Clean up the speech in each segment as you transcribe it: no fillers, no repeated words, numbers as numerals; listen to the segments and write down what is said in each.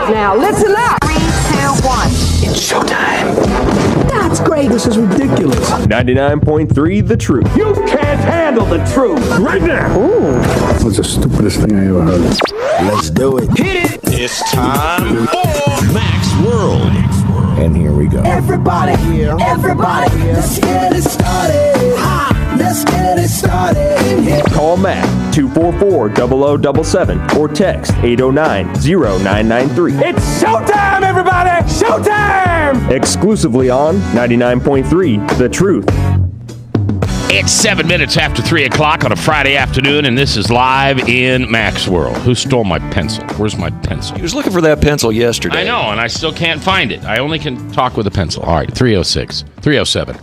right now. Listen up. 3, 2, 1. It's showtime. That's great. This is ridiculous. 99.3 The Truth. You can't handle the truth. Right now. Ooh. That's the stupidest thing I ever heard. Let's do it. Hit it. It's time for Mac's World. And here we go. Everybody, let's get it started. Let's get it started. Call Mac 244-0077 or text 809-0993. It's showtime, everybody. Showtime. Exclusively on 99.3 The Truth. It's 7 minutes after 3 o'clock on a Friday afternoon, and this is live in Mac's World. Who stole my pencil? Where's my pencil? He was looking for that pencil yesterday. I know, and I still can't find it. I only can talk with a pencil. All right, 307.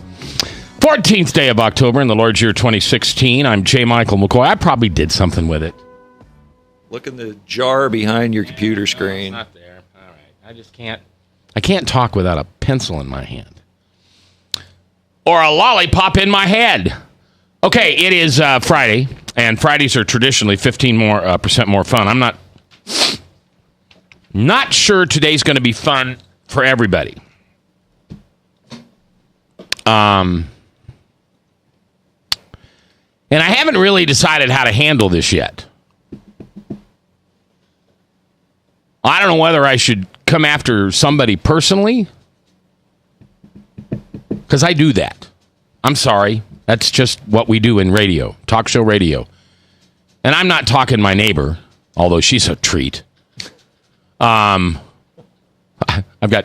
14th day of October in the Lord's year 2016. I'm J. Michael McCoy. I probably did something with it. Look in the jar behind your computer screen. It's not there. All right. I can't talk without a pencil in my hand. Or a lollipop in my head. Okay, it is Friday, and Fridays are traditionally 15% more fun. I'm not sure today's going to be fun for everybody. And I haven't really decided how to handle this yet. I don't know whether I should come after somebody personally, because I do that. I'm sorry. That's just what we do in radio, talk show radio. And I'm not talking my neighbor, although she's a treat. I've got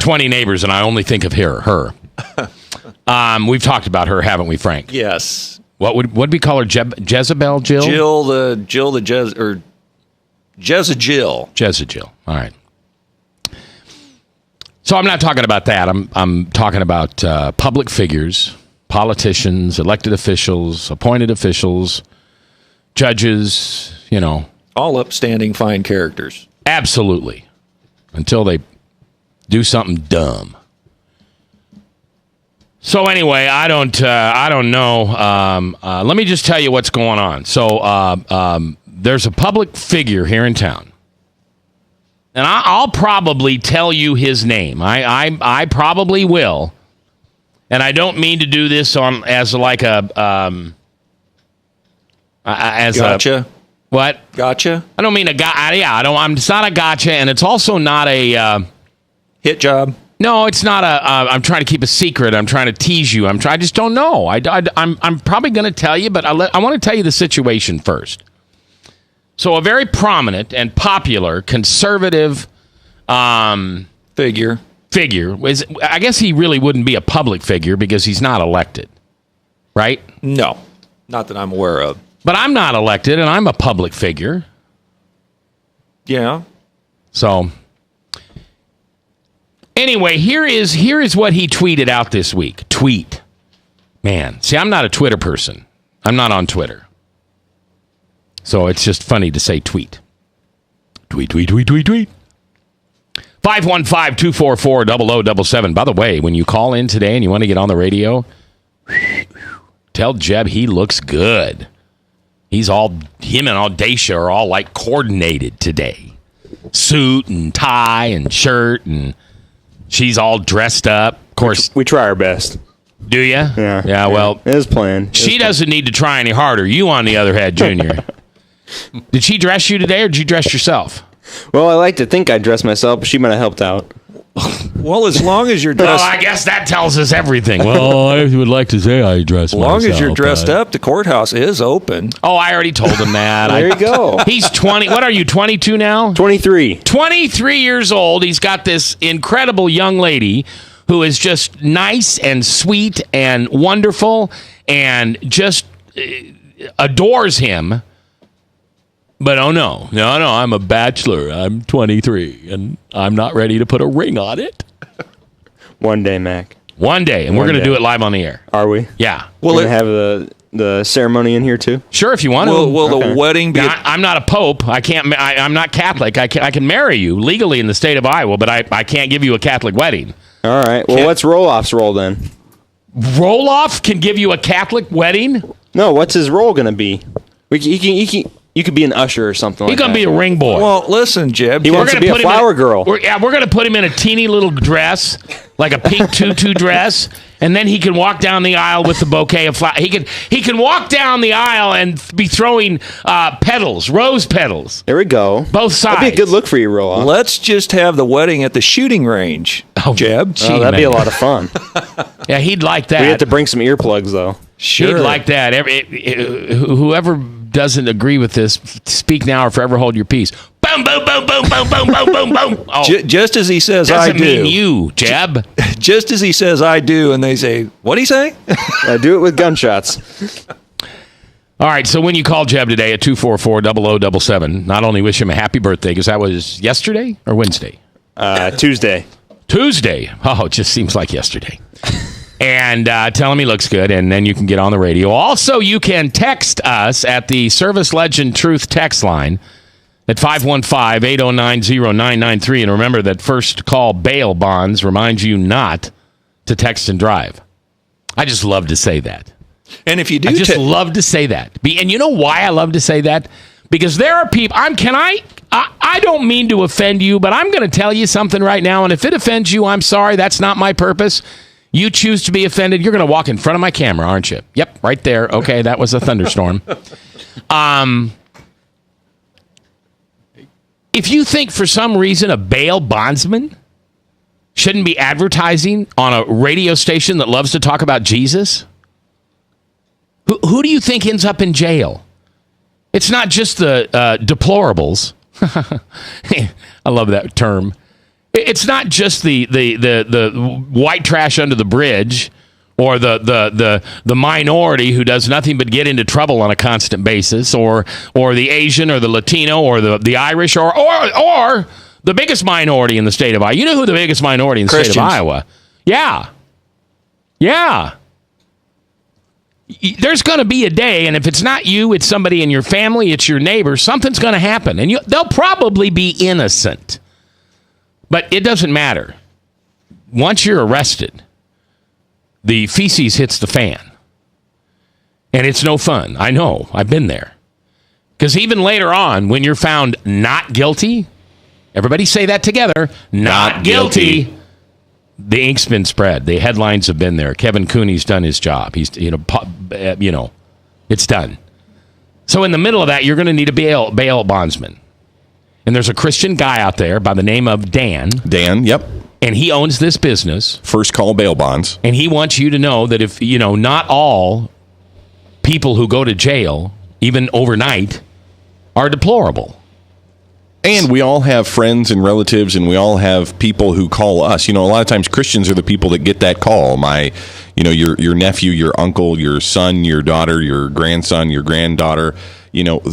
20 neighbors, and I only think of her. We've talked about her, haven't we, Frank? Yes. What would we call her? Jezebel Jill? Jezebel. All right. So I'm not talking about that. I'm talking about public figures, politicians, elected officials, appointed officials, judges, all upstanding, fine characters. Absolutely. Until they do something dumb. So anyway, I don't know. Let me just tell you what's going on. So there's a public figure here in town. And I'll probably tell you his name. I probably will. And I don't mean to do this as like a Gotcha. What? Gotcha. I don't mean a guy. Yeah, it's not a gotcha, and it's also not a hit job. No, it's not a. I'm trying to keep a secret. I'm trying to tease you. I just don't know. I'm probably going to tell you, but I want to tell you the situation first. So a very prominent and popular conservative figure is, I guess he really wouldn't be a public figure because he's not elected, right? No, not that I'm aware of. But I'm not elected, and I'm a public figure. Yeah. So anyway, here is what he tweeted out this week. Tweet. Man, see, I'm not a Twitter person. I'm not on Twitter. So it's just funny to say tweet. Tweet. 515-244-0077. By the way, when you call in today and you want to get on the radio, tell Jeb he looks good. Him and Audacia are all like coordinated today. Suit and tie and shirt, and she's all dressed up. Of course, we try our best. Do you? Yeah. Well, it is planned. She doesn't need to try any harder. You, on the other hand, Junior. Did she dress you today, or did you dress yourself? Well, I like to think I dressed myself, but she might have helped out. Well, as long as you're dressed... Well, I guess that tells us everything. Well, I would like to say I dressed myself. As long as you're dressed up, the courthouse is open. Oh, I already told him that. There you go. He's 20. What are you, 22 now? 23. 23 years old. He's got this incredible young lady who is just nice and sweet and wonderful and just adores him. But oh no, I'm a bachelor. I'm 23, and I'm not ready to put a ring on it. One day, Mac. One day, and we're going to do it live on the air. Are we? Yeah. Will it have the ceremony in here too? Sure, if you want to. Will the wedding be? I'm not a pope. I can't. I'm not Catholic. I can marry you legally in the state of Iowa, but I can't give you a Catholic wedding. All right. Well, what's Roloff's role then? Roloff can give you a Catholic wedding? No. What's his role going to be? He can. You could be an usher or something He's like going that. to be a ring boy. Well, listen, Jeb. He wants to be a flower girl. We're going to put him in a teeny little dress, like a pink tutu dress, and then he can walk down the aisle with the bouquet of flowers. He can walk down the aisle and be throwing petals, rose petals. There we go. Both sides. That'd be a good look for you, Rolla. Let's just have the wedding at the shooting range, Jeb. Oh, that'd be a lot of fun. Yeah, he'd like that. We have to bring some earplugs, though. Sure. He'd like that. Whoever doesn't agree with this, speak now or forever hold your peace. Boom, boom, boom, boom, boom, boom, boom, boom, boom. Oh, Just as he says, I doesn't do. mean you, Jeb. Just as he says, I do, and they say, what'd he say? Do it with gunshots. All right, so when you call Jeb today at 244-0077, not only wish him a happy birthday, because that was yesterday or Wednesday? Tuesday. Tuesday. Oh, it just seems like yesterday. And tell him he looks good, and then you can get on the radio. Also, you can text us at the Service Legend Truth text line at 515-809-0993. And remember that first call bail bonds reminds you not to text and drive. I just love to say that. And if you do, I just love to say that. And you know why I love to say that? Because there are people. I don't mean to offend you, but I'm going to tell you something right now. And if it offends you, I'm sorry. That's not my purpose. You choose to be offended. You're going to walk in front of my camera, aren't you? Yep, right there. Okay, that was a thunderstorm. If you think for some reason a bail bondsman shouldn't be advertising on a radio station that loves to talk about Jesus, who do you think ends up in jail? It's not just the deplorables. I love that term. It's not just the white trash under the bridge or the minority who does nothing but get into trouble on a constant basis, or the Asian or the Latino or the Irish or the biggest minority in the state of Iowa. You know who the biggest minority in the state of Iowa? Yeah. There's going to be a day, and if it's not you, it's somebody in your family, it's your neighbor, something's going to happen. And they'll probably be innocent. But it doesn't matter. Once you're arrested, the feces hits the fan. And it's no fun. I know. I've been there. Because even later on, when you're found not guilty, everybody say that together, not guilty. The ink's been spread. The headlines have been there. Kevin Cooney's done his job. He's, it's done. So in the middle of that, you're going to need a bail bondsman. And there's a Christian guy out there by the name of Dan. Dan, yep. And he owns this business. First Call Bail Bonds. And he wants you to know that if, not all people who go to jail, even overnight, are deplorable. And we all have friends and relatives, and we all have people who call us. A lot of times Christians are the people that get that call. Your nephew, your uncle, your son, your daughter, your grandson, your granddaughter.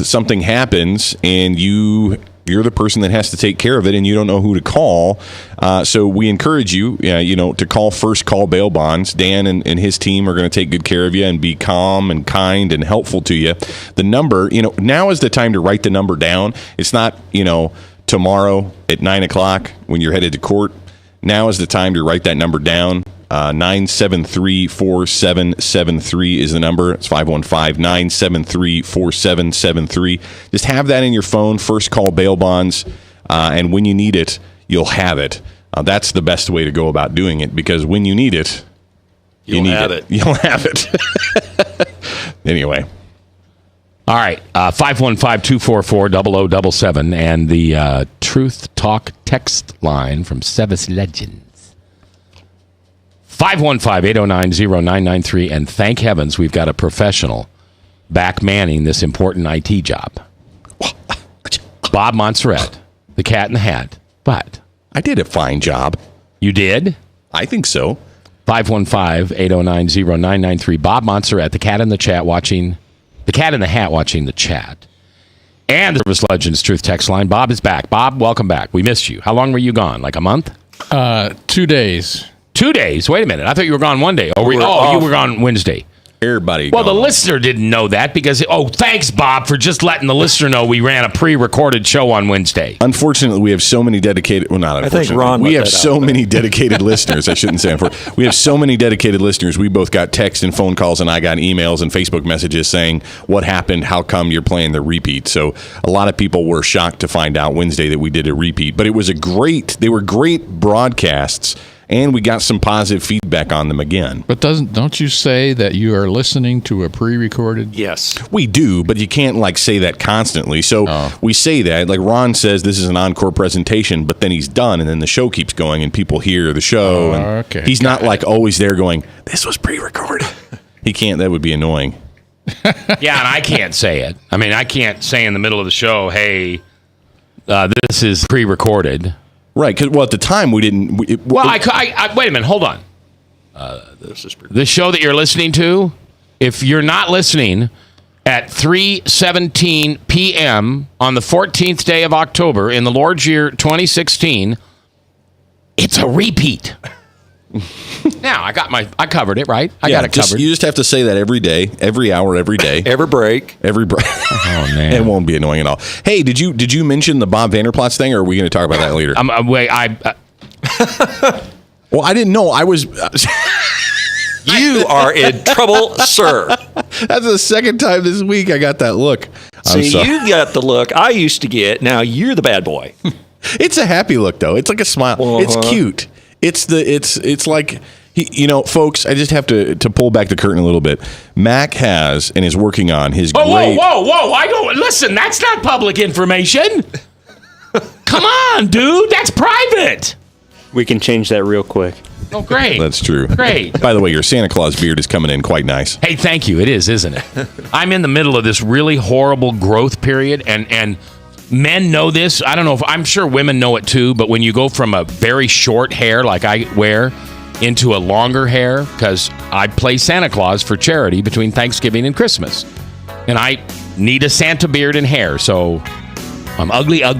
Something happens, and you're the person that has to take care of it, and you don't know who to call. So we encourage you, to call First Call Bail Bonds. Dan and his team are going to take good care of you and be calm and kind and helpful to you. The number, now is the time to write the number down. It's not, tomorrow at 9 o'clock when you're headed to court. Now is the time to write that number down. 973-4773 is the number. It's 515-973-4773. Just have that in your phone, First Call Bail Bonds, and when you need it, you'll have it. That's the best way to go about doing it, because when you need it, you'll have it. Anyway. All right, 515-244-0077 and the Truth Talk text line from Service Legends. 515-809-0993, and thank heavens we've got a professional back manning this important IT job. Bob Montserrat, the Cat in the Hat. But I did a fine job. You did? I think so. 515-809-0993. Bob Montserrat, the Cat in the Hat watching the chat. And the Service Legends Truth text line. Bob is back. Bob, welcome back. We missed you. How long were you gone? Like a month? 2 days. 2 days? Wait a minute. I thought you were gone one day. You were gone Wednesday. Everybody. Well, the gone. listener didn't know that because, thanks, Bob, for just letting the listener know we ran a pre-recorded show on Wednesday. Unfortunately, we have so many dedicated. Well, not unfortunately. think Ron we let have that so out. many dedicated listeners. I shouldn't say unfortunately. We have so many dedicated listeners. We both got text and phone calls, and I got emails and Facebook messages saying, "What happened? How come you're playing the repeat?" So a lot of people were shocked to find out Wednesday that we did a repeat. But it was they were great broadcasts. And we got some positive feedback on them again. But don't you say that you are listening to a pre-recorded? Yes. We do, but you can't say that constantly. So we say that, like Ron says, this is an encore presentation, but then he's done, and then the show keeps going, and people hear the show. And okay. He's not always there going, this was pre-recorded. He can't. That would be annoying. Yeah, and I can't say it. I mean, I can't say in the middle of the show, hey, this is pre-recorded. Right, because at the time we didn't. I wait a minute, hold on. The show that you're listening to, if you're not listening at 3:17 p.m. on the 14th day of October in the Lord's year 2016, it's a repeat. Now I covered it right. I got it covered. You just have to say that every day, every hour, every day, every break. Oh man, it won't be annoying at all. Hey, did you mention the Bob Vanderplatz thing, or are we going to talk about that later? Well, I didn't know. I was. You are in trouble, sir. That's the second time this week I got that look. See, you got the look I used to get. Now you're the bad boy. It's a happy look, though. It's like a smile. It's cute. It's like, folks, I just have to pull back the curtain a little bit. Mac has and is working on his great... Whoa. I don't... Listen, that's not public information. Come on, dude. That's private. We can change that real quick. Oh, great. That's true. Great. By the way, your Santa Claus beard is coming in quite nice. Hey, thank you. It is, isn't it? I'm in the middle of this really horrible growth period, and men know this. I'm sure women know it too, but when you go from a very short hair like I wear into a longer hair, because I play Santa Claus for charity between Thanksgiving and Christmas, and I need a Santa beard and hair, so I'm ugly. Don't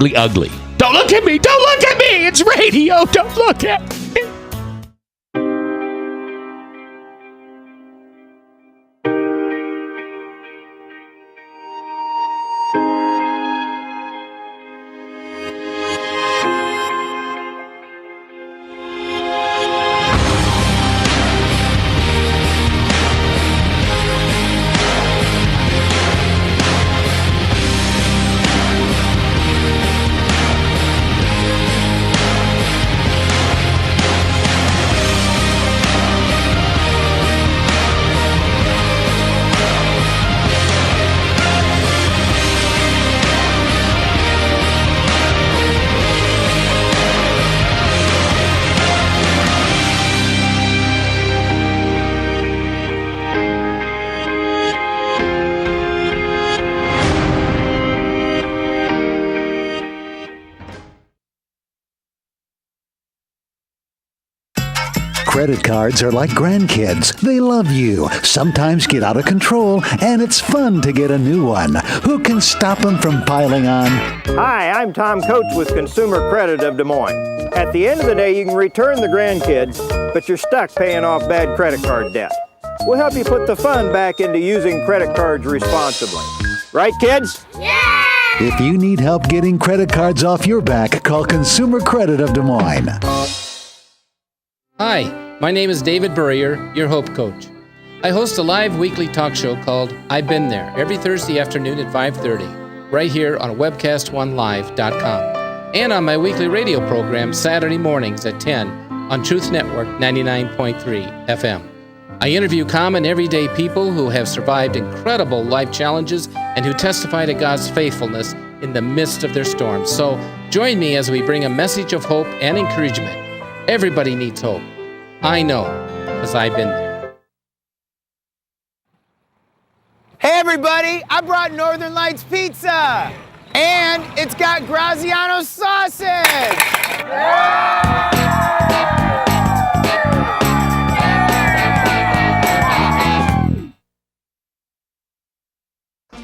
look at me! Don't look at me! It's radio! Don't look at me! Credit cards are like grandkids. They love you, sometimes get out of control, and it's fun to get a new one. Who can stop them from piling on? Hi, I'm Tom Coates with Consumer Credit of Des Moines. At the end of the day, you can return the grandkids, but you're stuck paying off bad credit card debt. We'll help you put the fun back into using credit cards responsibly. Right, kids? Yeah! If you need help getting credit cards off your back, call Consumer Credit of Des Moines. Hi, my name is David Burrier, your Hope Coach. I host a live weekly talk show called I've Been There every Thursday afternoon at 5:30, right here on webcast1live.com, and on my weekly radio program Saturday mornings at 10 on Truth Network 99.3 FM. I interview common everyday people who have survived incredible life challenges and who testify to God's faithfulness in the midst of their storms. So join me as we bring a message of hope and encouragement. Everybody needs hope. I know, because I've been there. Hey everybody, I brought Northern Lights Pizza! And it's got Graziano sausage!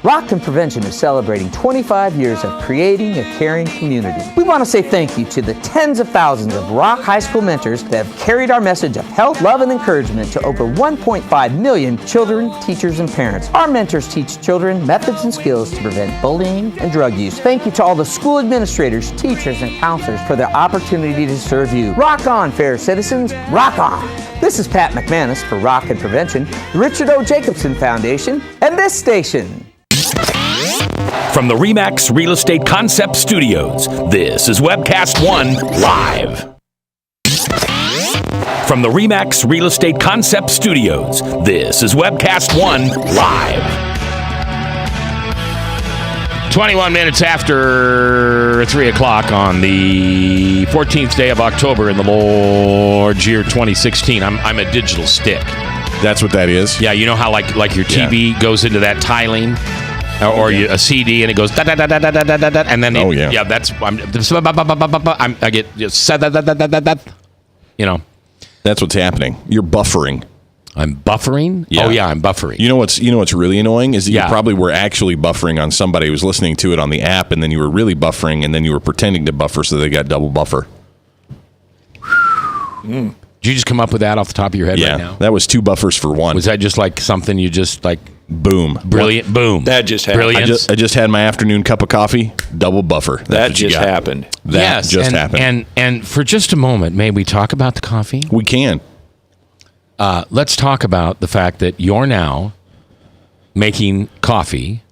Rock and Prevention is celebrating 25 years of creating a caring community. We want to say thank you to the tens of thousands of Rock High School mentors that have carried our message of health, love, and encouragement to over 1.5 million children, teachers, and parents. Our mentors teach children methods and skills to prevent bullying and drug use. Thank you to all the school administrators, teachers, and counselors for their opportunity to serve you. Rock on, fair citizens. Rock on. This is Pat McManus for Rock and Prevention, the Richard O. Jacobson Foundation, and this station. From the RE/MAX Real Estate Concept Studios, this is Webcast One Live. From the RE/MAX Real Estate Concept Studios, this is Webcast One Live. 21 minutes after 3 o'clock on the 14th day of October in the Lord's year 2016. I'm a digital stick. That's what that is? Yeah, you know how like your TV goes into that tiling? Or a CD and it goes da da da da da da da da, and then that's I get just that. You know, that's what's happening. You're buffering. I'm buffering. Yeah. Oh yeah, I'm buffering. You know what's really annoying is that you probably were actually buffering on somebody who was listening to it on the app, and then you were really buffering, and then you were pretending to buffer, so they got double buffer. Did you just come up with that off the top of your head right now? That was 2 buffers for 1. Was that just like something you just like? Boom. Brilliant. Boom. That just happened. Brilliance. I just had my afternoon cup of coffee, double buffer. That just happened. That just happened. And for just a moment, may we talk about the coffee? We can. Let's talk about the fact that you're now making coffee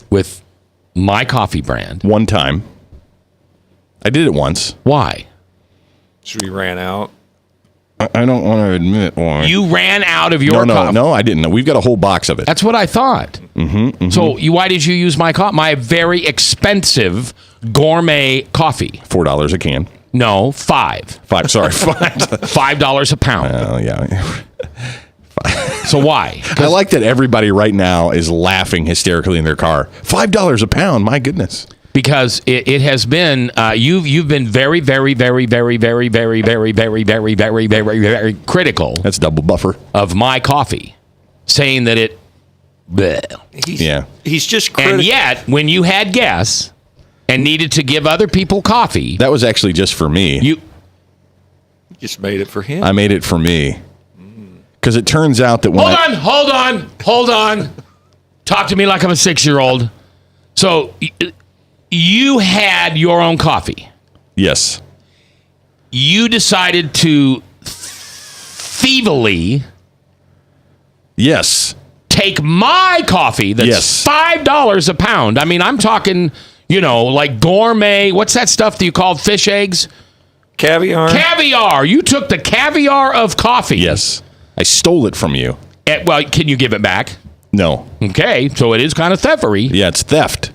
with my coffee brand. One time. I did it once. Why? So we ran out. I don't want to admit why. You ran out of your coffee. No, I didn't. We've got a whole box of it. That's what I thought. So why did you use my very expensive gourmet coffee? $4 a can. No, $5. Sorry, $5 a pound. Oh, yeah. So why? I like that everybody right now is laughing hysterically in their car. $5 a pound, my goodness. Because it has been you've been very, very, very, very, very, very, very, very, very, very, very, very critical. That's double buffer of my coffee, saying that it. Bleh. He's just critical. And yet, when you had guests and needed to give other people coffee, that was actually just for me. You just made it for him. I made it for me because it turns out that when hold on. Talk to me like I'm a 6-year-old. So. You had your own coffee. Yes. You decided to thievery. Yes. Take my coffee that's $5 a pound. I mean, I'm talking, like gourmet. What's that stuff that you call fish eggs? Caviar. Caviar. You took the caviar of coffee. Yes. I stole it from you. Well, can you give it back? No. Okay, so it is kind of theftery. Yeah, it's theft.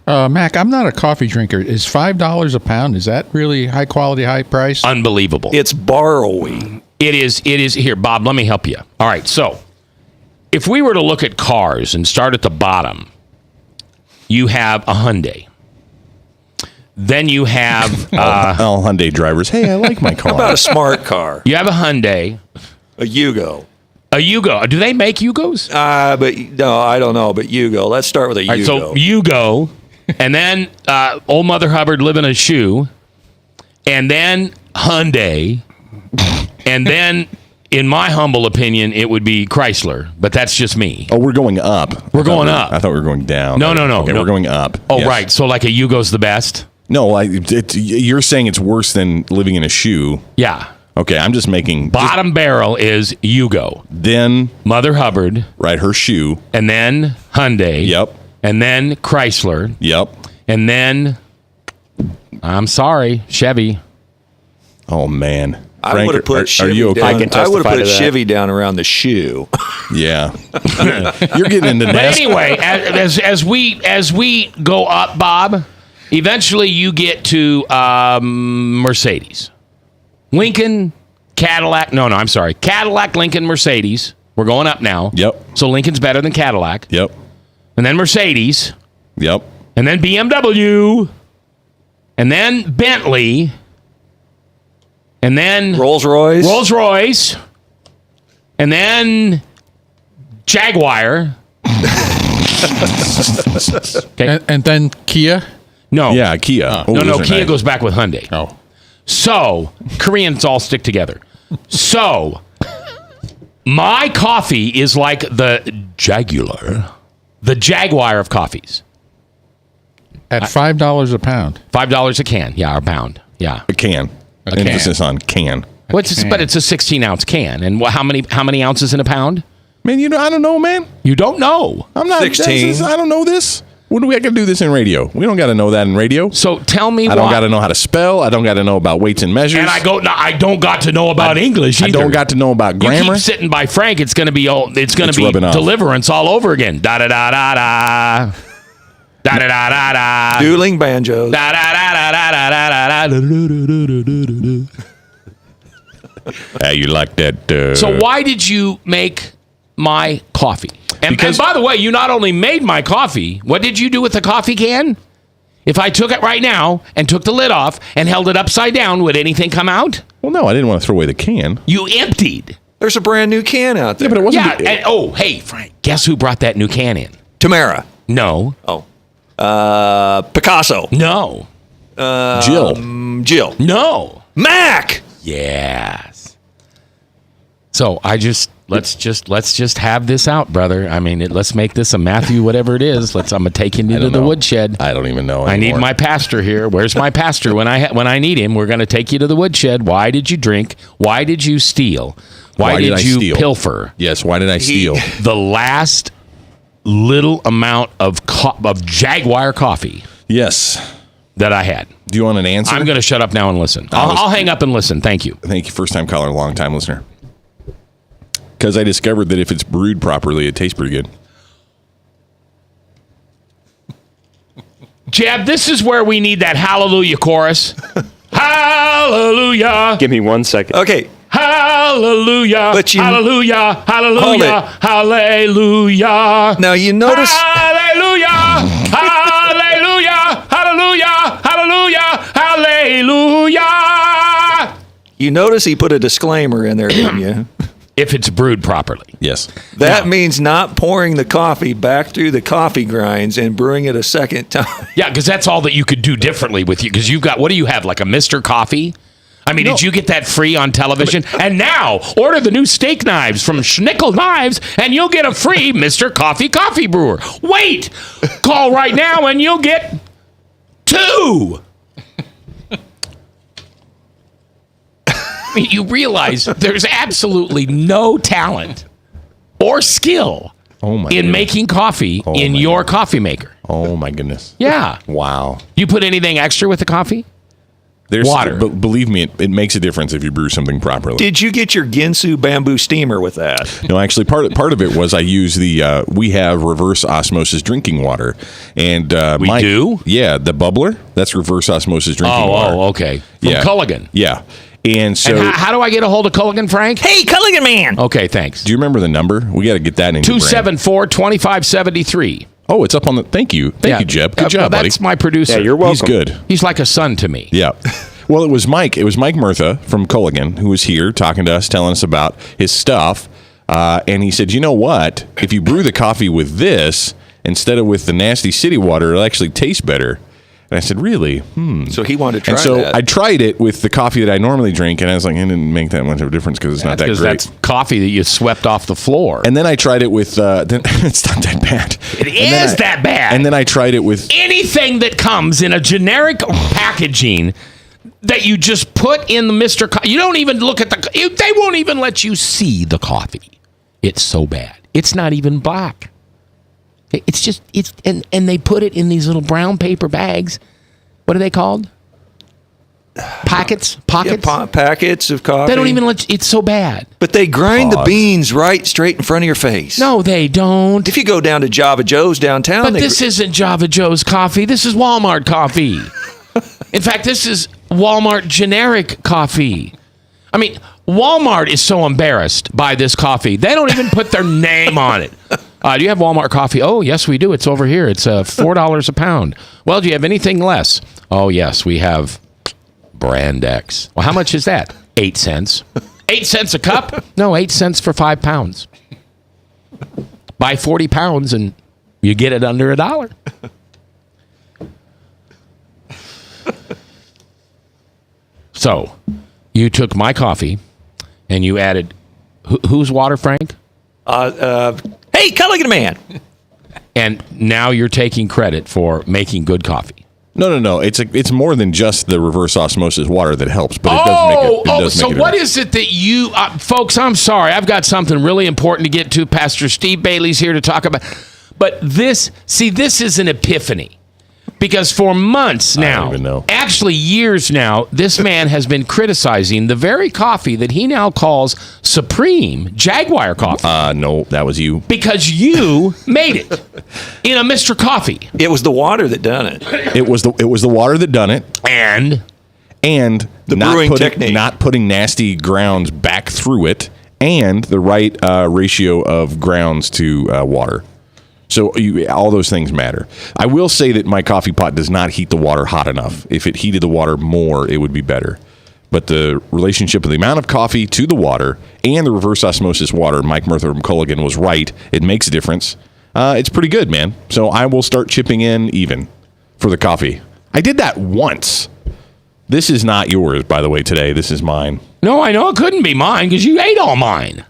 Mac, I'm not a coffee drinker. Is $5 a pound? Is that really high quality, high price? Unbelievable. It's borrowing. It is. Here, Bob, let me help you. All right, so if we were to look at cars and start at the bottom, you have a Hyundai. Then you have... all Hyundai drivers. Hey, I like my car. How about a smart car? You have a Hyundai. A Yugo. A Yugo. Do they make Yugos? But no, I don't know. But Yugo. Let's start with a Yugo. Right, so Yugo, and then old Mother Hubbard living a shoe, and then Hyundai, and then, in my humble opinion, it would be Chrysler. But that's just me. Oh, we're going up. We're going up. I thought we were going down. No. Okay, we're going up. Oh, yes. Right. So like a Yugo's the best? No, you're saying it's worse than living in a shoe. Yeah. Okay, I'm just making... Bottom barrel is Yugo. Then... Mother Hubbard. Right, her shoe. And then Hyundai. Yep. And then Chrysler. Yep. And then... I'm sorry, Chevy. Oh, man. I would have put Chevy down. I would have put Chevy down around the shoe. Yeah. You're getting into But anyway, as we go up, Bob, eventually you get to Mercedes. Lincoln, Cadillac. No, I'm sorry. Cadillac, Lincoln, Mercedes. We're going up now. Yep. So Lincoln's better than Cadillac. Yep. And then Mercedes. Yep. And then BMW. And then Bentley. And then Rolls-Royce. And then Jaguar. Okay. And then Kia? No. Yeah, Kia. Oh, no, those are Kia nice. goes back with Hyundai. Oh. So, Koreans all stick together. So, my coffee is like the Jaguar of coffees. At $5 a pound. $5 a can. Yeah, or a pound. Yeah. A can. A can. Emphasis on can. But it's a 16-ounce can. And how many ounces in a pound? Man, I don't know, man. You don't know. I'm not 16. I don't know this. When do we have to do this in radio? We don't got to know that in radio. So tell me I don't got to know how to spell. I don't got to know about weights and measures. And I don't got to know about English either. I don't got to know about grammar. You keep sitting by Frank, it's going to be rubbing off. Deliverance all over again. Da da da da da. Da da da da da. Dueling banjos. Da da da da da da da da. You like that? So why did you make my coffee? And by the way, you not only made my coffee, what did you do with the coffee can? If I took it right now and took the lid off and held it upside down, would anything come out? Well, no, I didn't want to throw away the can. You emptied. There's a brand new can out there. Yeah, but it wasn't. Hey, Frank, guess who brought that new can in? Tamara. No. Oh. Picasso. No. Jill. Jill. No. Mac. Yes. So let's just have this out, brother. I mean, let's make this a Matthew, whatever it is. I'm gonna take him into the woodshed. I don't even know. I anymore. need my pastor here. Where's my pastor when I need him? We're gonna take you to the woodshed. Why did you drink? Why did you steal? Why did you steal? pilfer? Yes. Why did I steal? The last little amount of Jaguar coffee. Yes. That I had. Do you want an answer? I'm going to shut up now and listen. I'll hang up and listen. Thank you. Thank you. First time caller, long time listener. Because I discovered that if it's brewed properly, it tastes pretty good. Jeb, this is where we need that hallelujah chorus. Hallelujah. Give me 1 second. Okay. Hallelujah. Hallelujah. Hallelujah. Hallelujah. Now you notice. Hallelujah. Hallelujah. Hallelujah. Hallelujah. Hallelujah. You notice he put a disclaimer in there, didn't you? If it's brewed properly. Yes. That means not pouring the coffee back through the coffee grinds and brewing it a second time. Yeah, because that's all that you could do differently with you. Because you've got, what do you have, like a Mr. Coffee? I mean, did you get that free on television? And now, order the new steak knives from Schnickel Knives, and you'll get a free Mr. Coffee brewer. Wait! Call right now, and you'll get 2. I mean, you realize there's absolutely no talent or skill in making coffee in your coffee maker. Oh, my goodness. Yeah. Wow. You put anything extra with the coffee? There's water. But believe me, it makes a difference if you brew something properly. Did you get your Ginsu bamboo steamer with that? No, actually, part of it was I use we have reverse osmosis drinking water, and we do. Yeah, the bubbler. That's reverse osmosis drinking water. Oh, okay. From Culligan. Yeah. And so, how do I get a hold of Culligan, Frank? Hey, Culligan man. Okay, thanks. Do you remember the number? We got to get that in. 274-2573. Oh, it's up on the. Thank you, you, Jeb. Good job, buddy. That's my producer. Yeah, you're welcome. He's good. He's like a son to me. Yeah. Well, it was Mike. It was Mike Murtha from Culligan who was here talking to us, telling us about his stuff. And he said, you know what? If you brew the coffee with this instead of with the nasty city water, it'll actually taste better. And I said, really? So he wanted to try and so that. I tried it with the coffee that I normally drink, and I was like, it didn't make that much of a difference because it's not that great. Because that's coffee that you swept off the floor. And then I tried it with, it's not that bad. It is that bad. And then I tried it with anything that comes in a generic packaging that you just put in the Mr. You don't even look at they won't even let you see the coffee. It's so bad. It's not even black. And they put it in these little brown paper bags. What are they called? Pockets? Yeah, packets of coffee. They don't even let you, it's so bad. But they grind the beans right straight in front of your face. No, they don't. If you go down to Java Joe's downtown. But this isn't Java Joe's coffee. This is Walmart coffee. In fact, this is Walmart generic coffee. I mean, Walmart is so embarrassed by this coffee. They don't even put their name on it. Do you have Walmart coffee? Oh, yes, we do. It's over here. It's $4 a pound. Well, do you have anything less? Oh, yes, we have Brand X. Well, how much is that? 8 cents. 8 cents a cup? No, 8 cents for 5 pounds. Buy 40 pounds and You get it under $1. So, you took my coffee and you added whose water, Frank? Hey, Culligan Man. And now you're taking credit for making good coffee. No. It's more than just the reverse osmosis water that helps, but it does make it. So what is it that you folks? I'm sorry, I've got something really important to get to. Pastor Steve Bailey's here to talk about. But this is an epiphany. Because for months now, actually years now, this man has been criticizing the very coffee that he now calls Supreme Jaguar coffee. No, that was you. Because you made it in a Mr. Coffee. It was the water that done it. It was the water that done it. And the brewing technique. Not putting nasty grounds back through it, and the right ratio of grounds to water. So all those things matter. I will say that my coffee pot does not heat the water hot enough. If it heated the water more, it would be better. But the relationship of the amount of coffee to the water and the reverse osmosis water, Mike Murtha from Culligan was right. It makes a difference. It's pretty good, man. So I will start chipping in even for the coffee. I did that once. This is not yours, by the way, today. This is mine. No, I know it couldn't be mine because you ate all mine.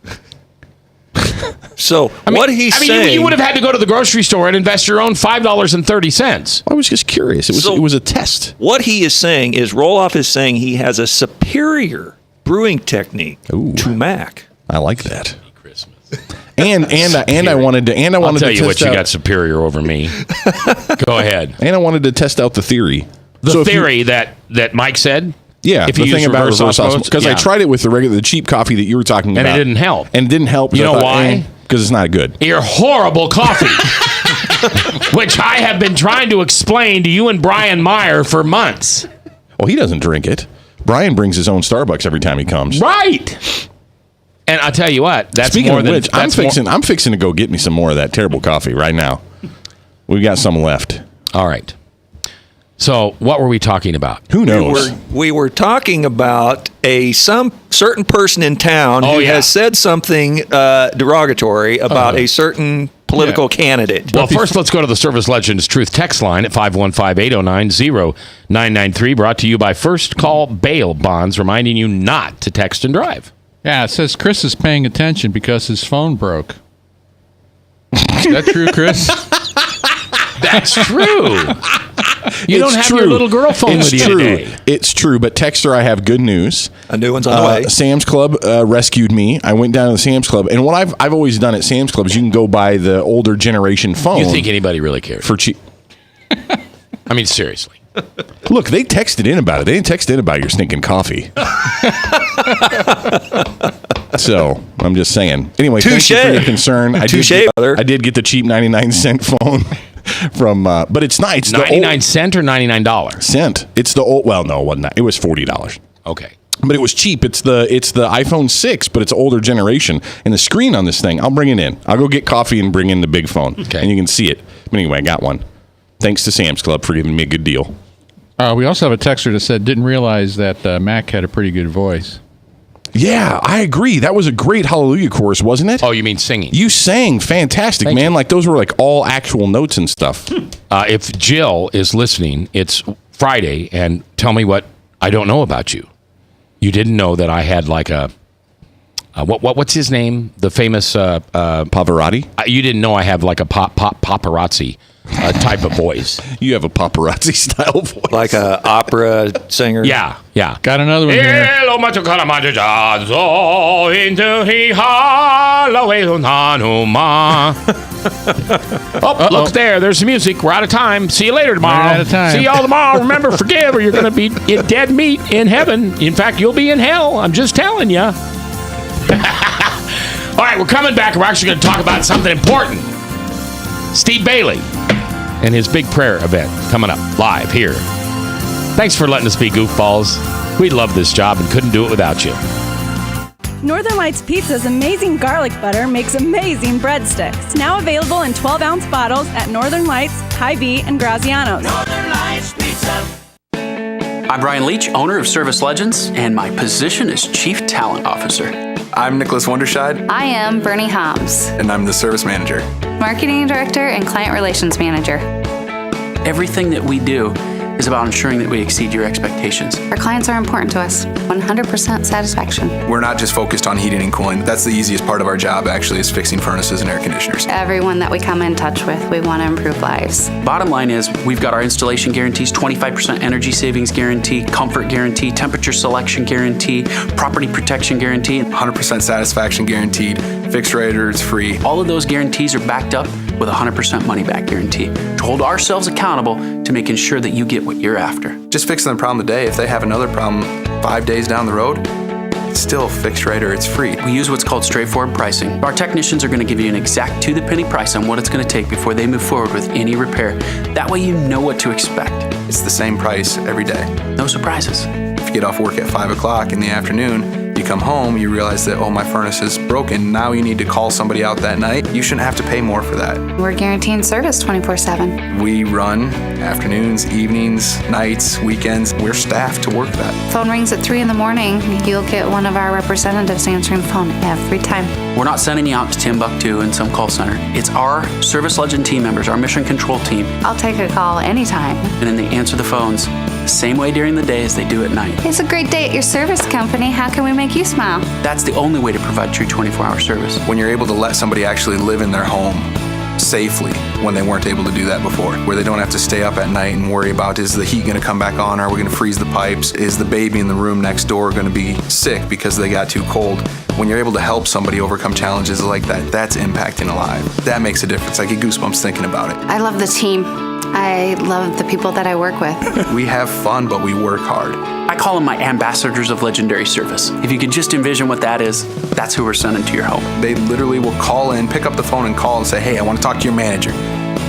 So what he's saying, you would have had to go to the grocery store and invest your own $5.30. I was just curious. It was a test. What he is saying is Roloff is saying he has a superior brewing technique to Mac. I like that. And I wanted to I'll tell you what you got superior over me. Go ahead. And I wanted to test out the theory. The theory that Mike said. Yeah, if the you thing about reverse osmosis, because I tried it with the cheap coffee that you were talking about, and it didn't help. And it didn't help. You know why? Because it's not good. Your horrible coffee, which I have been trying to explain to you and Brian Meyer for months. Well, he doesn't drink it. Brian brings his own Starbucks every time he comes. Right. And I'll tell you what. That's Speaking more of than which, I'm fixing to go get me some more of that terrible coffee right now. We've got some left. All right. So, what were we talking about? Who knows? We were talking about some certain person in town who has said something derogatory about a certain political candidate. Well, first, let's go to the Service Legends Truth text line at 515-809-0993, brought to you by First Call Bail Bonds, reminding you not to text and drive. Yeah, it says Chris is paying attention because his phone broke. Is that true, Chris? That's true. You don't have your little girl phone with you today. It's true, but Texter, I have good news. A new one's on the way. Sam's Club rescued me. I went down to the Sam's Club, and what I've always done at Sam's Club is you can go buy the older generation phone. You think anybody really cares? For cheap. I mean, seriously. Look, they texted in about it. They didn't text in about your stinking coffee. So, I'm just saying. Anyway, thank you for your concern. I did get the cheap 99-cent phone from, but it's nice. 99 cent or $99? Cent. It's the old, well, no, it wasn't that. It was $40. Okay. But it was cheap. It's the iPhone 6, but it's older generation. And the screen on this thing, I'll bring it in. I'll go get coffee and bring in the big phone. Okay. And you can see it. But anyway, I got one. Thanks to Sam's Club for giving me a good deal. We also have a texter that said, didn't realize that Mac had a pretty good voice. Yeah, I agree. That was a great Hallelujah chorus, wasn't it? Oh, you mean singing? You sang fantastic, Thank man. you. Like those were like all actual notes and stuff. If Jill is listening, it's Friday, and tell me what I don't know about you. You didn't know that I had like what's his name? The famous Pavarotti? You didn't know I have like a paparazzi type of voice. You have a paparazzi style voice. Like a opera singer. Yeah. Got another one here. Oh, look there. There's the music. We're out of time. See you later tomorrow. We're out of time. See y'all tomorrow. Remember, forgive or you're going to be in dead meat in heaven. In fact, you'll be in hell. I'm just telling you. All right, we're coming back. We're actually going to talk about something important. Steve Bailey and his big prayer event coming up live here. Thanks for letting us be goofballs. We love this job and couldn't do it without you. Northern Lights Pizza's amazing garlic butter makes amazing breadsticks. Now available in 12-ounce bottles at Northern Lights, Hy-Vee, and Graziano's. Northern Lights Pizza. I'm Brian Leach, owner of Service Legends, and my position is Chief Talent Officer. I'm Nicholas Wonderscheid. I am Bernie Homs, And I'm the service manager. Marketing Director and Client Relations Manager. Everything that we do is about ensuring that we exceed your expectations. Our clients are important to us. 100% satisfaction. We're not just focused on heating and cooling. That's the easiest part of our job, actually, is fixing furnaces and air conditioners. Everyone that we come in touch with, we want to improve lives. Bottom line is, we've got our installation guarantees, 25% energy savings guarantee, comfort guarantee, temperature selection guarantee, property protection guarantee. 100% satisfaction guaranteed, fixed rate or it's free. All of those guarantees are backed up with a 100% money back guarantee to hold ourselves accountable to making sure that you get what you're after. Just fixing the problem today. If they have another problem 5 days down the road, it's still fixed rate or it's free. We use what's called straightforward pricing. Our technicians are going to give you an exact to-the-penny price on what it's going to take before they move forward with any repair. That way you know what to expect. It's the same price every day. No surprises. If you get off work at 5 o'clock in the afternoon, you come home, you realize that, oh, my furnace is broken. Now you need to call somebody out that night. You shouldn't have to pay more for that. We're guaranteeing service 24/7. We run afternoons, evenings, nights, weekends. We're staffed to work that. Phone rings at 3 in the morning. You'll get one of our representatives answering the phone every time. We're not sending you out to Timbuktu in some call center. It's our Service Legend team members, our mission control team. I'll take a call anytime. And then they answer the phones the same way during the day as they do at night. It's a great day at your service company. How can we make you smile? That's the only way to provide true 24-hour service. When you're able to let somebody actually live in their home safely when they weren't able to do that before, where they don't have to stay up at night and worry about, is the heat going to come back on? Are we going to freeze the pipes? Is the baby in the room next door going to be sick because they got too cold? When you're able to help somebody overcome challenges like that, that's impacting a life. That makes a difference. I get goosebumps thinking about it. I love the team. I love the people that I work with. We have fun, but we work hard. I call them my ambassadors of legendary service. If you could just envision what that is, that's who we're sending to your home. They literally will call in, pick up the phone and call and say, hey, I want to talk to your manager.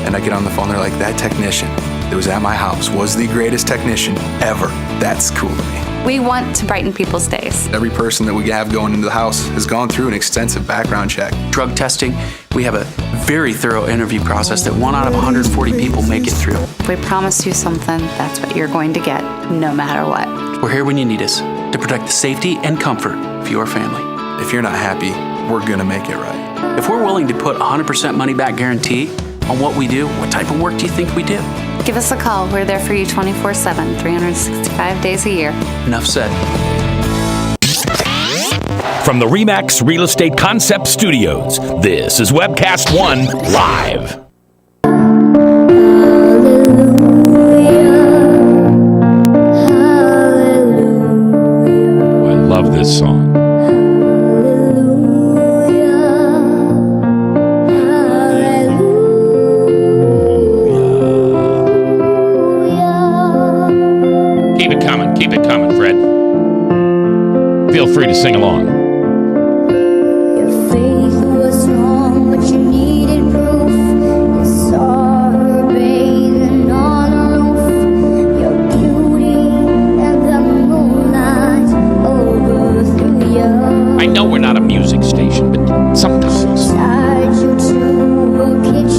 And I get on the phone, they're like, that technician that was at my house was the greatest technician ever. That's cool to me. We want to brighten people's days. Every person that we have going into the house has gone through an extensive background check. Drug testing, we have a very thorough interview process that 1 out of 140 people make it through. If we promise you something, that's what you're going to get, no matter what. We're here when you need us to protect the safety and comfort of your family. If you're not happy, we're gonna make it right. If we're willing to put 100% money back guarantee on what we do, what type of work do you think we do? Give us a call. We're there for you 24/7, 365 days a year. Enough said. From the RE/MAX Real Estate Concept Studios, this is Webcast One Live. I love this song. Keep it coming, Fred. Feel free to sing along. Your faith was strong, but you needed proof. You saw her bathing on a roof. Your beauty and the moonlight overthrew you. I know we're not a music station, but sometimes.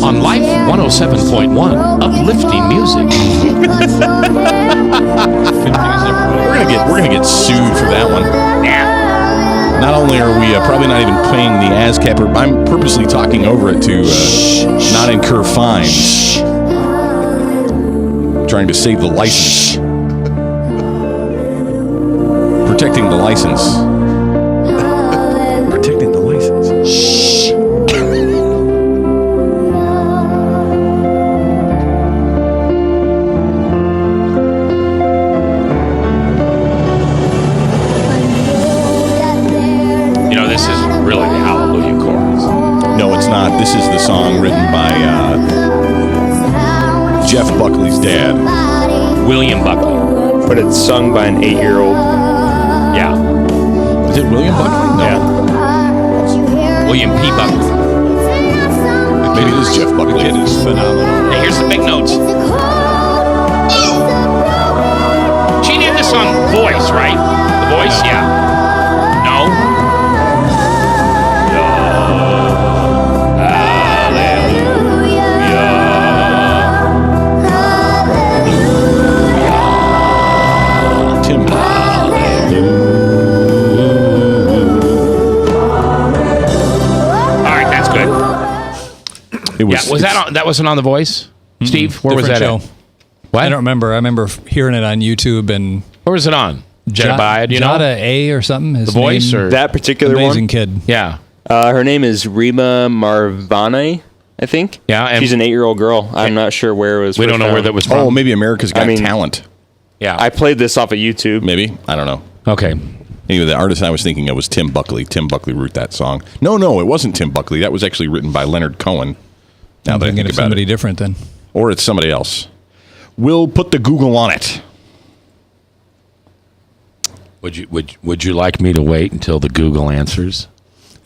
On Life 107.1, uplifting music. We're gonna get sued for that one. Yeah. Not only are we probably not even paying the ASCAP, or I'm purposely talking over it to not incur fines. Trying to save the license. Protecting the license. Protecting the license. Shh. This isn't really the Hallelujah chorus. No, it's not. This is the song written by Jeff Buckley's dad, William Buckley. But it's sung by an 8-year-old. Yeah. Is it William Buckley? No. Yeah. William P. Buckley. Maybe it is Jeff Buckley. It is phenomenal. Hey, here's the big notes. She did this on Voice, right? The Voice? Yeah. No? It was. Yeah, was that on, that wasn't on The Voice, Steve? Where was that Different at? show. What? I don't remember. I remember hearing it on YouTube and. Where was it on? Jedediah, do you know? Jada A or something. His The Voice name, or That particular amazing one? kid. Yeah. Her name is Reba Marvane, I think. Yeah, and- she's an 8-year-old girl. I'm not sure where it was. We don't know where that was from. Oh, maybe America's Got Talent. Yeah. I played this off of YouTube. Maybe. I don't know. Okay. Anyway, the artist I was thinking of was Tim Buckley. Tim Buckley wrote that song. No, it wasn't Tim Buckley. That was actually written by Leonard Cohen. Now I'm that I thinking think of about somebody it. different then. Or it's somebody else. We'll put the Google on it. Would you like me to wait until the Google answers?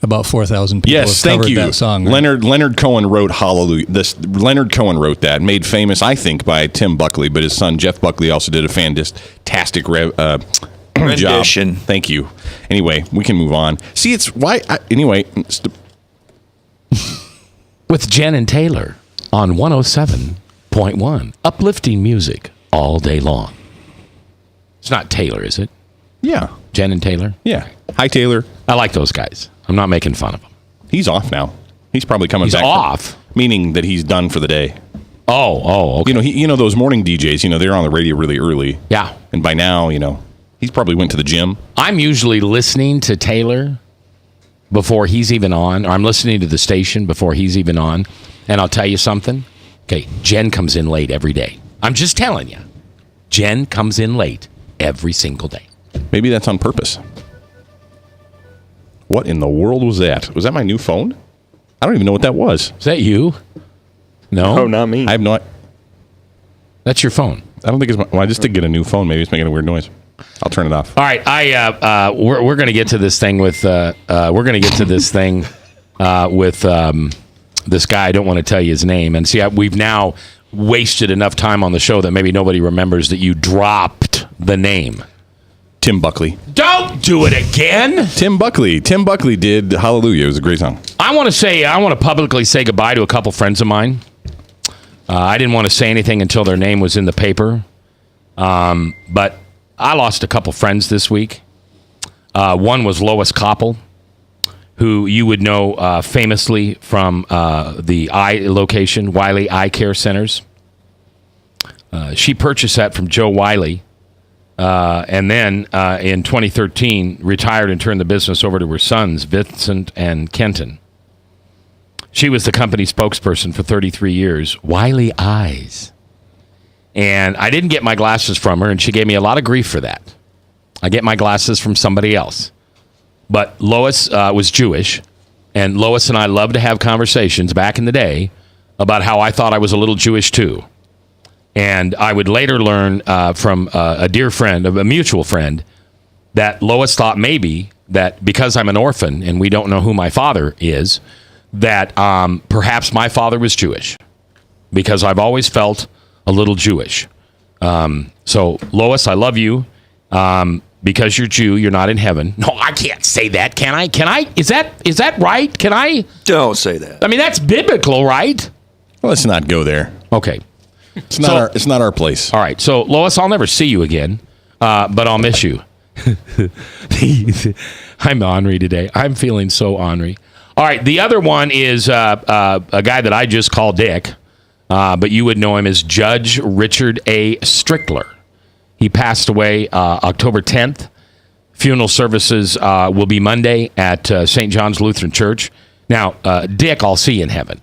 About 4,000 people Yes, have thank covered you. that song. Right? Leonard Cohen wrote Hallelujah. Leonard Cohen wrote that, made famous, I think, by Tim Buckley, but his son Jeff Buckley also did a fantastic rendition. job. Thank you. Anyway, we can move on. See, it's why. With Jen and Taylor on 107.1, uplifting music all day long. It's not Taylor, is it? Yeah. Jen and Taylor? Yeah. Hi, Taylor. I like those guys. I'm not making fun of them. He's off now. He's probably coming He's back. off? Meaning that he's done for the day. Oh, okay. You know those morning DJs, they're on the radio really early. Yeah. And by now, he's probably went to the gym. I'm usually listening to Taylor before he's even on, or I'm listening to the station before he's even on. And I'll tell you something. Okay, Jen comes in late every day. I'm just telling you. Jen comes in late every single day. Maybe that's on purpose. What in the world was that? Was that my new phone? I don't even know what that was. Is that you? No. Oh, not me. I have no. That's your phone. I don't think it's. I just did get a new phone. Maybe it's making a weird noise. I'll turn it off. All right, we're going to get to this thing with this guy. I don't want to tell you his name, and see, we've now wasted enough time on the show that maybe nobody remembers that you dropped the name. Tim Buckley. Don't do it again. Tim Buckley did Hallelujah. It was a great song. I want to publicly say goodbye to a couple friends of mine. I didn't want to say anything until their name was in the paper, but I lost a couple friends this week. One was Lois Koppel, who you would know famously from the eye location, Wiley Eye Care Centers. She purchased that from Joe Wiley, and then in 2013 retired and turned the business over to her sons, Vincent and Kenton. She was the company spokesperson for 33 years, Wiley Eyes. And I didn't get my glasses from her, and she gave me a lot of grief for that. I get my glasses from somebody else. But Lois was Jewish, and Lois and I loved to have conversations back in the day about how I thought I was a little Jewish too. And I would later learn from a dear friend, a mutual friend, that Lois thought maybe that because I'm an orphan and we don't know who my father is, that perhaps my father was Jewish, because I've always felt a little Jewish. So, Lois, I love you. Because you're Jew, you're not in heaven. No, I can't say that, can I? Can I? Is that right? Can I? Don't say that. I mean, that's biblical, right? Well, let's not go there. Okay. It's not our place. All right. So, Lois, I'll never see you again, but I'll miss you. I'm ornery today. I'm feeling so ornery. All right. The other one is a guy that I just call Dick, but you would know him as Judge Richard A. Strickler. He passed away October 10th. Funeral services will be Monday at St. John's Lutheran Church. Now, Dick, I'll see in heaven,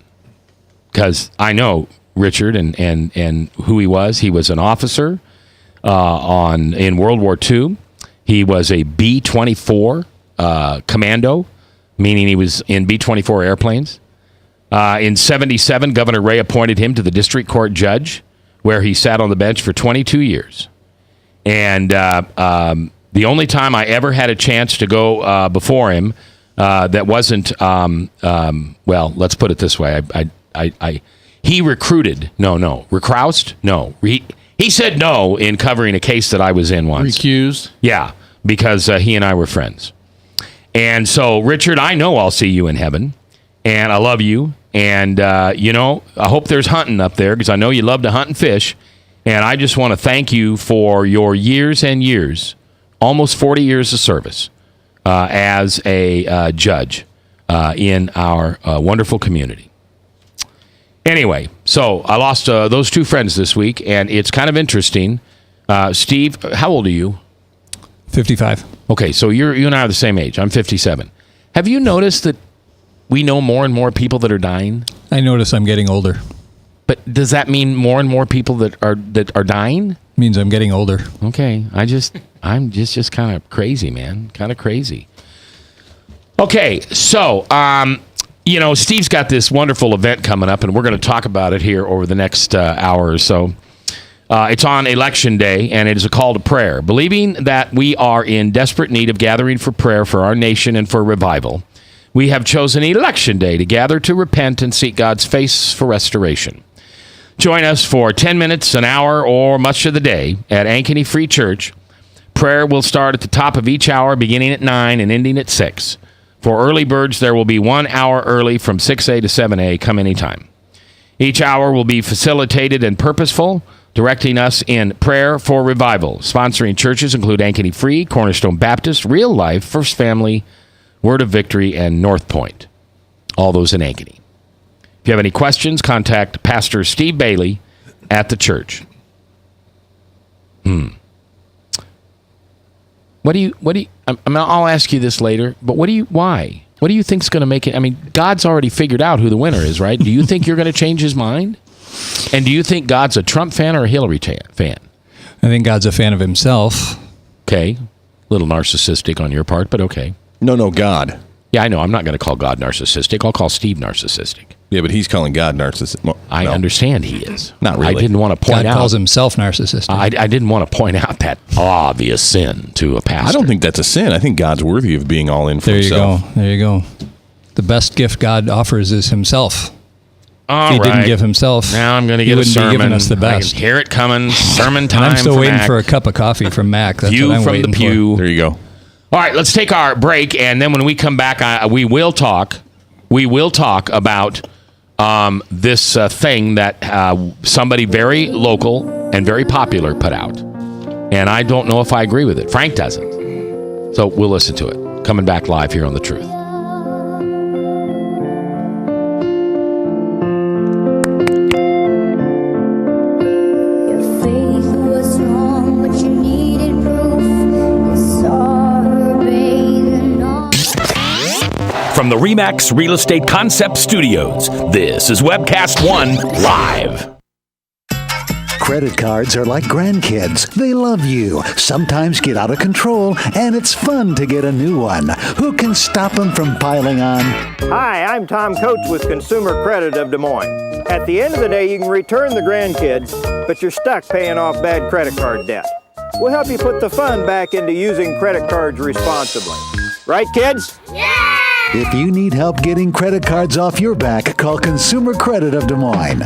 because I know Richard and who he was. He was an officer in World War II. He was a B-24 commando, meaning he was in B-24 airplanes. In 77, Governor Ray appointed him to the district court judge, where he sat on the bench for 22 years. And the only time I ever had a chance to go before him that wasn't, well, let's put it this way. He recruited, recroused? No. He said no in covering a case that I was in once. Recused? Yeah, because he and I were friends. And so, Richard, I know I'll see you in heaven, and I love you. And, I hope there's hunting up there, because I know you love to hunt and fish. And I just want to thank you for your years and years, almost 40 years of service as a judge in our wonderful community. Anyway, so I lost those two friends this week, and it's kind of interesting. Steve, how old are you? 55. Okay, so you and I are the same age. I'm 57. Have you noticed that we know more and more people that are dying? I notice I'm getting older. But does that mean more and more people that are dying? Means I'm getting older. Okay, I'm just kind of crazy, man. Kind of crazy. Okay, so Steve's got this wonderful event coming up, and we're going to talk about it here over the next hour or so. It's on Election Day, and it is a call to prayer. Believing that we are in desperate need of gathering for prayer for our nation and for revival, we have chosen Election Day to gather to repent and seek God's face for restoration. Join us for 10 minutes, an hour, or much of the day at Ankeny Free Church. Prayer will start at the top of each hour, beginning at 9 and ending at 6. For early birds, there will be 1 hour early from 6A to 7A. Come anytime. Each hour will be facilitated and purposeful, directing us in prayer for revival. Sponsoring churches include Ankeny Free, Cornerstone Baptist, Real Life, First Family, Word of Victory, and North Point. All those in Ankeny. If you have any questions, contact Pastor Steve Bailey at the church. I'll ask you this later, but why? What do you think's going to make it? I mean, God's already figured out who the winner is, right? Do you think you're going to change his mind? And do you think God's a Trump fan or a Hillary fan? I think God's a fan of himself. Okay. A little narcissistic on your part, but okay. No, God. Yeah, I know. I'm not going to call God narcissistic. I'll call Steve narcissistic. Yeah, but he's calling God narcissistic. I understand he is. Not really. I didn't want to point God out. calls himself narcissistic. I didn't want to point out that obvious sin to a pastor. I don't think that's a sin. I think God's worthy of being all in for himself. There you go. The best gift God offers is himself. All if he right. didn't give himself, now I'm going to get a sermon. Be giving us the best. I can hear it coming. Sermon time. And I'm still waiting Mac. for a cup of coffee from Mac. That's View what I'm from waiting the pew. for. There you go. All right, let's take our break, and then when we come back, we will talk. We will talk about this thing that somebody very local and very popular put out, and I don't know if I agree with it. Frank doesn't, so we'll listen to it. Coming back live here on The Truth. From the RE/MAX Real Estate Concept Studios, this is Webcast One Live. Credit cards are like grandkids. They love you, sometimes get out of control, and it's fun to get a new one. Who can stop them from piling on? Hi, I'm Tom Coates with Consumer Credit of Des Moines. At the end of the day, you can return the grandkids, but you're stuck paying off bad credit card debt. We'll help you put the fun back into using credit cards responsibly. Right, kids? Yeah! If you need help getting credit cards off your back, call Consumer Credit of Des Moines.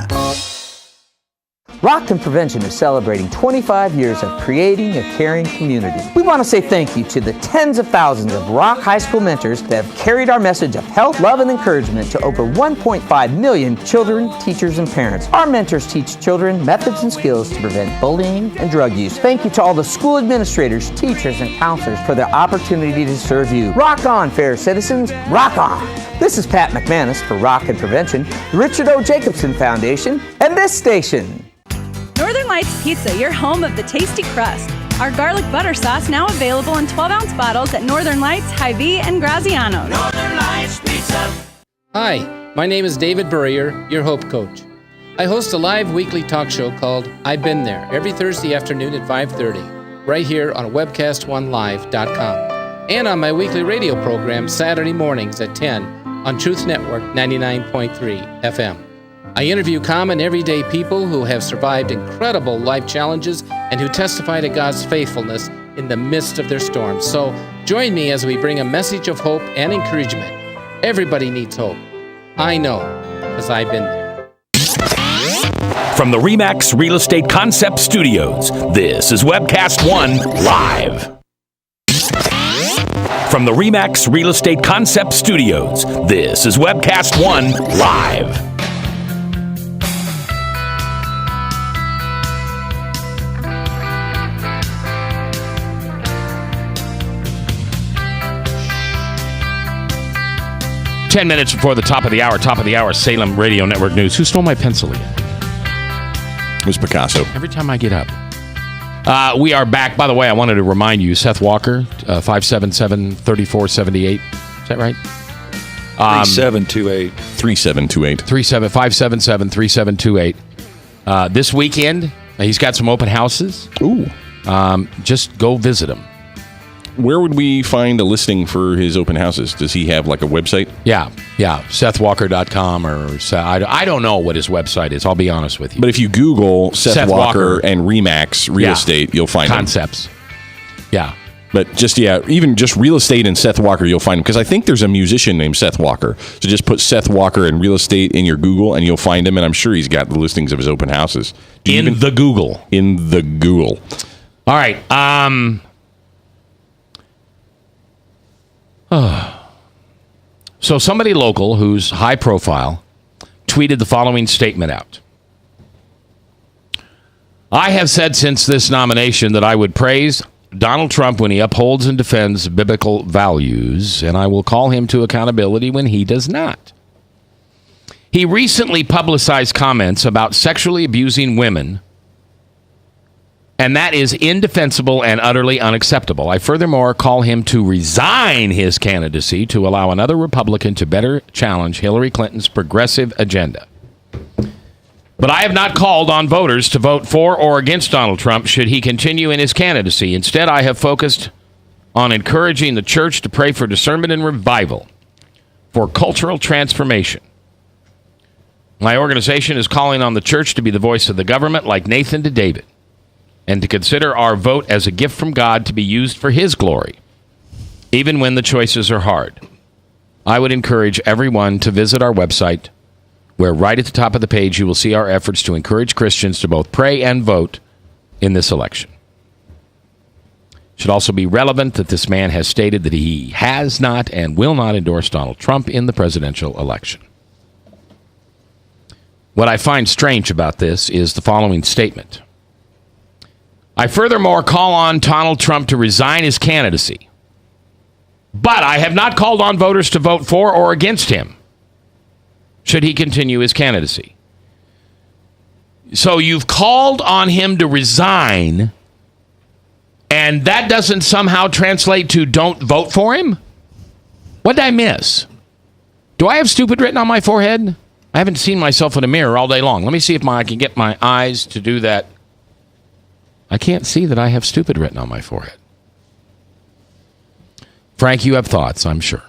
Rockton Prevention is celebrating 25 years of creating a caring community. We want to say thank you to the tens of thousands of Rock High School mentors that have carried our message of health, love, and encouragement to over 1.5 million children, teachers, and parents. Our mentors teach children methods and skills to prevent bullying and drug use. Thank you to all the school administrators, teachers, and counselors for their opportunity to serve you. Rock on, fair citizens. Rock on. This is Pat McManus for Rockton Prevention, the Richard O. Jacobson Foundation, and this station. Northern Lights Pizza, your home of the tasty crust. Our garlic butter sauce now available in 12-ounce bottles at Northern Lights, Hy-Vee, and Graziano's. Northern Lights Pizza. Hi, my name is David Burrier, your Hope Coach. I host a live weekly talk show called I've Been There every Thursday afternoon at 5:30, right here on webcast1live.com, and on my weekly radio program Saturday mornings at 10 on Truth Network 99.3 FM. I interview common everyday people who have survived incredible life challenges and who testify to God's faithfulness in the midst of their storms. So join me as we bring a message of hope and encouragement. Everybody needs hope. I know, because I've been there. From the RE/MAX Real Estate Concept Studios, this is Webcast One Live. From the RE/MAX Real Estate Concept Studios, this is Webcast One Live. 10 minutes before the top of the hour, Salem Radio Network News. Who stole my pencil again? It was Picasso. Every time I get up. We are back. By the way, I wanted to remind you, Seth Walker, 577-3478. Is that right? 3728. 3728. 577-3728. This weekend, he's got some open houses. Ooh. Just go visit him. Where would we find a listing for his open houses? Does he have like a website? Yeah. SethWalker.com or I don't know what his website is. I'll be honest with you. But if you Google Seth Walker and RE/MAX Real Estate, you'll find Concepts. him. Yeah. But even just real estate and Seth Walker, you'll find him. Because I think there's a musician named Seth Walker. So just put Seth Walker and real estate in your Google and you'll find him. And I'm sure he's got the listings of his open houses. In the Google. All right. So somebody local who's high profile tweeted the following statement out. I have said since this nomination that I would praise Donald Trump when he upholds and defends biblical values, and I will call him to accountability when he does not. He recently publicized comments about sexually abusing women, and that is indefensible and utterly unacceptable. I furthermore call him to resign his candidacy to allow another Republican to better challenge Hillary Clinton's progressive agenda. But I have not called on voters to vote for or against Donald Trump should he continue in his candidacy. Instead, I have focused on encouraging the church to pray for discernment and revival, for cultural transformation. My organization is calling on the church to be the voice of the government like Nathan to David, and to consider our vote as a gift from God to be used for his glory, even when the choices are hard. I would encourage everyone to visit our website, where right at the top of the page you will see our efforts to encourage Christians to both pray and vote in this election. It should also be relevant that this man has stated that he has not and will not endorse Donald Trump in the presidential election. What I find strange about this is the following statement. I furthermore call on Donald Trump to resign his candidacy, but I have not called on voters to vote for or against him should he continue his candidacy. So you've called on him to resign, and that doesn't somehow translate to don't vote for him? What did I miss? Do I have stupid written on my forehead? I haven't seen myself in a mirror all day long. Let me see if I can get my eyes to do that. I can't see that I have stupid written on my forehead. Frank, you have thoughts, I'm sure.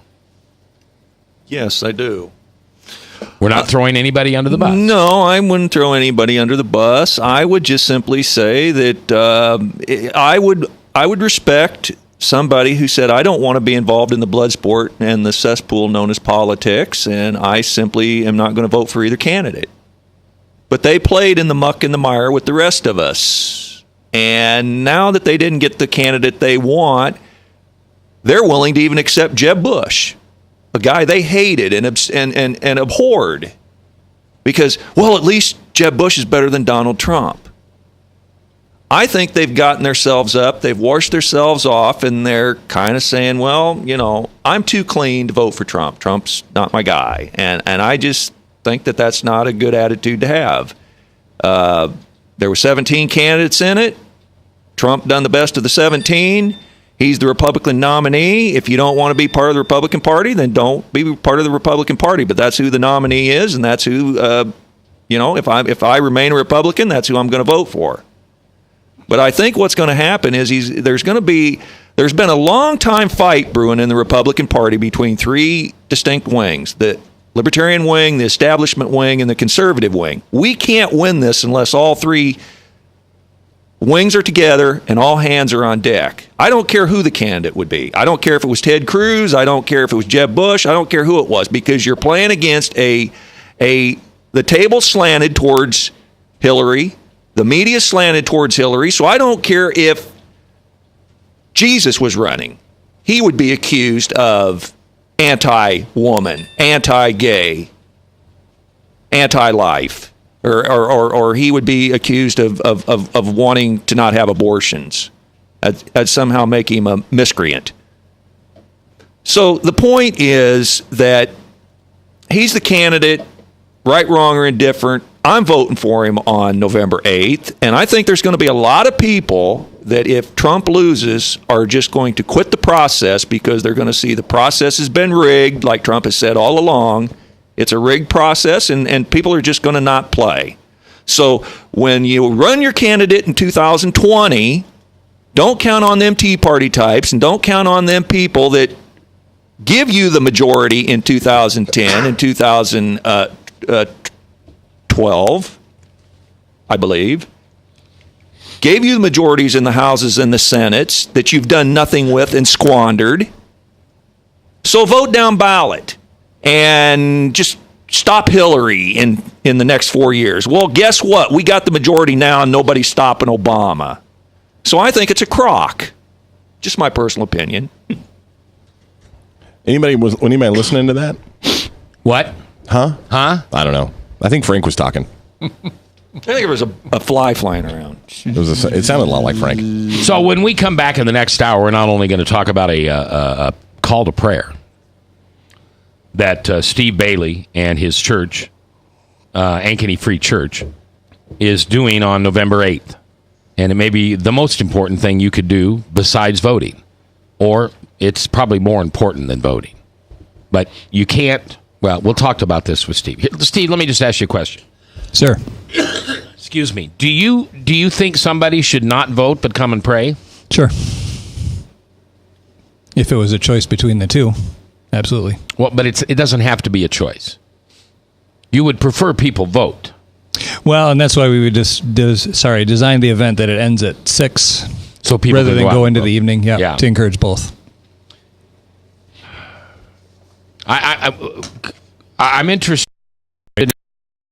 Yes, I do. We're not throwing anybody under the bus. No, I wouldn't throw anybody under the bus. I would just simply say that I would respect somebody who said, I don't want to be involved in the blood sport and the cesspool known as politics, and I simply am not going to vote for either candidate. But they played in the muck and the mire with the rest of us. And now that they didn't get the candidate they want, they're willing to even accept Jeb Bush, a guy they hated and abhorred. Because, well, at least Jeb Bush is better than Donald Trump. I think they've gotten themselves up, they've washed themselves off, and they're kind of saying, well, you know, I'm too clean to vote for Trump. Trump's not my guy. And I just think that that's not a good attitude to have. There were 17 candidates in it. Trump done the best of the 17. He's the Republican nominee. If you don't want to be part of the Republican Party, then don't be part of the Republican Party. But that's who the nominee is, and that's who, if I remain a Republican, that's who I'm going to vote for. But I think what's going to happen is there's been a long time fight brewing in the Republican Party between three distinct wings: the Libertarian wing, the establishment wing, and the conservative wing. We can't win this unless all three wings are together and all hands are on deck. I don't care who the candidate would be. I don't care if it was Ted Cruz. I don't care if it was Jeb Bush. I don't care who it was, because you're playing against the table slanted towards Hillary. The media slanted towards Hillary. So I don't care if Jesus was running. He would be accused of anti-woman, anti-gay, anti-life, or he would be accused of wanting to not have abortions. That'd somehow make him a miscreant. So the point is that he's the candidate, right, wrong, or indifferent. I'm voting for him on November 8th. And I think there's going to be a lot of people that if Trump loses are just going to quit the process because they're going to see the process has been rigged, like Trump has said all along. It's a rigged process, and people are just going to not play. So when you run your candidate in 2020, don't count on them Tea Party types and don't count on them people that give you the majority in 2010 and 2012, I believe. Gave you the majorities in the Houses and the Senates that you've done nothing with and squandered. So vote down ballot and just stop Hillary in the next 4 years. Well, guess what? We got the majority now and nobody's stopping Obama. So I think it's a crock. Just my personal opinion. Anybody listening to that? What? Huh? Huh? I don't know. I think Frank was talking. I think there was a fly flying around. It sounded a lot like Frank. So when we come back in the next hour, we're not only going to talk about a call to prayer that Steve Bailey and his church, Ankeny Free Church, is doing on November 8th. And it may be the most important thing you could do besides voting. Or it's probably more important than voting. But you can't... Well, we'll talk about this with Steve. Steve, let me just ask you a question. Sir. Excuse me. Do you think somebody should not vote but come and pray? Sure. If it was a choice between the two, absolutely. Well, but it doesn't have to be a choice. You would prefer people vote. Well, and that's why we would design the event that it ends at 6, so people rather than go into the evening. Yeah, to encourage both. I'm interested in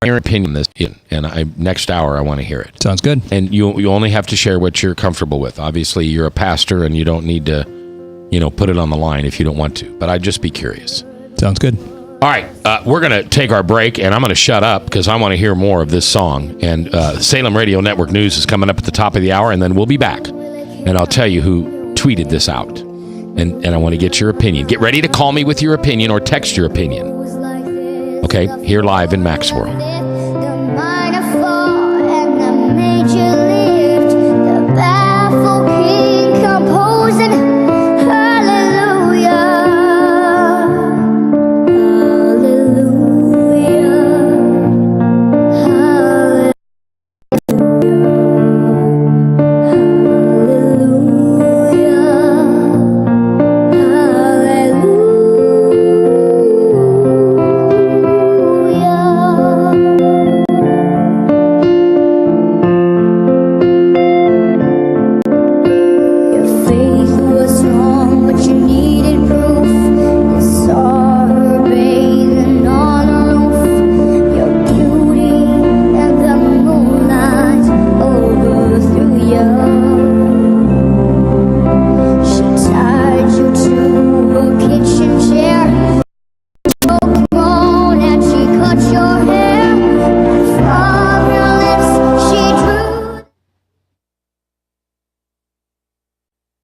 your opinion on this, and next hour I want to hear it. Sounds good. And you only have to share what you're comfortable with. Obviously, you're a pastor, and you don't need to, put it on the line if you don't want to. But I'd just be curious. Sounds good. All right, we're going to take our break, and I'm going to shut up because I want to hear more of this song. And Salem Radio Network News is coming up at the top of the hour, and then we'll be back. And I'll tell you who tweeted this out. And I want to get your opinion. Get ready to call me with your opinion or text your opinion. Okay, here live in Max World. The minor fall and the major